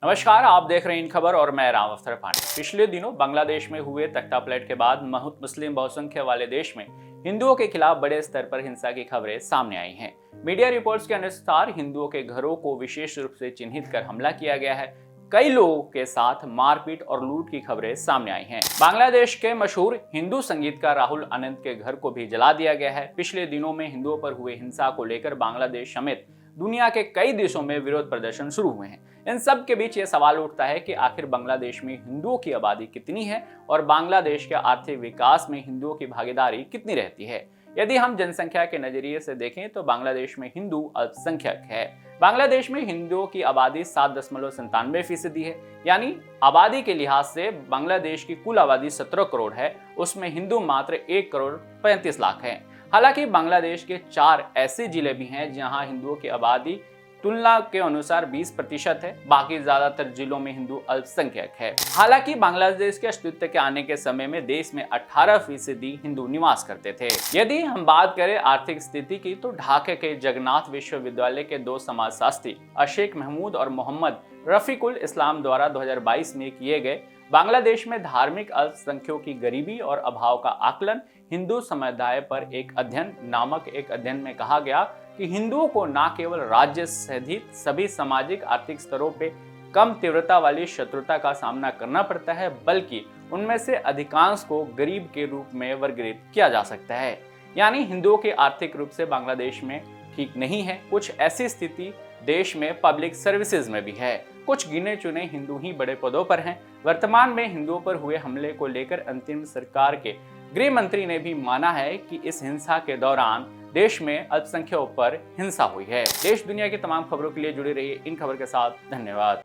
नमस्कार, आप देख रहे हैं इन खबर और मैं राम अख्तर पांडे। पिछले दिनों बांग्लादेश में हुए तख्तापलट के बाद मुस्लिम बहुसंख्य वाले देश में हिंदुओं के खिलाफ बड़े स्तर पर हिंसा की खबरें सामने आई हैं। मीडिया रिपोर्ट्स के अनुसार हिंदुओं के घरों को विशेष रूप से चिन्हित कर हमला किया गया है। कई लोगों के साथ मारपीट और लूट की खबरें सामने आई हैं। बांग्लादेश के मशहूर हिंदू संगीतकार राहुल आनंद के घर को भी जला दिया गया है। पिछले दिनों में हिंदुओं पर हुए हिंसा को लेकर बांग्लादेश समेत दुनिया के कई देशों में विरोध प्रदर्शन शुरू हुए हैं। इन सब के बीच ये सवाल उठता है कि आखिर बांग्लादेश में हिंदुओं की आबादी कितनी है और बांग्लादेश के आर्थिक विकास में हिंदुओं की भागीदारी कितनी रहती है। यदि हम जनसंख्या के नजरिए से देखें तो बांग्लादेश में हिंदू अल्पसंख्यक है। बांग्लादेश में हिंदुओं की आबादी 7.97% है, यानी आबादी के लिहाज से बांग्लादेश की कुल आबादी 17 करोड़ है, उसमें हिंदू मात्र 1 करोड़ 35 लाख है। हालांकि बांग्लादेश के 4 ऐसे जिले भी हैं जहां हिंदुओं की आबादी तुलना के अनुसार 20% है, बाकी ज्यादातर जिलों में हिंदू अल्पसंख्यक है। हालांकि बांग्लादेश के अस्तित्व के आने के समय में देश में 18% हिंदू निवास करते थे। यदि हम बात करें आर्थिक स्थिति की तो ढाका के जगन्नाथ विश्वविद्यालय के 2 समाजशास्त्री अशेक महमूद और मोहम्मद रफीकुल इस्लाम द्वारा 2022 में किए गए बांग्लादेश में धार्मिक अल्पसंख्यकों की गरीबी और अभाव का आकलन हिंदू समुदाय पर एक अध्ययन नामक एक अध्ययन में कहा गया कि हिंदुओं को न केवल राज्य सहित सभी सामाजिक आर्थिक स्तरों पे कम तीव्रता वाली शत्रुता का सामना करना पड़ता है, बल्कि उनमें से अधिकांश को गरीब के रूप में वर्गीकृत किया जा सकता है। यानी हिंदुओं के आर्थिक रूप से बांग्लादेश में ठीक नहीं है। कुछ ऐसी स्थिति देश में पब्लिक सर्विसेज में भी है। कुछ गिने चुने हिंदू ही बड़े पदों पर हैं। वर्तमान में हिंदुओं पर हुए हमले को लेकर अंतिम सरकार के गृह मंत्री ने भी माना है कि इस हिंसा के दौरान देश में अल्पसंख्यकों पर हिंसा हुई है। देश दुनिया की तमाम खबरों के लिए जुड़े रहिए इन खबर के साथ। धन्यवाद।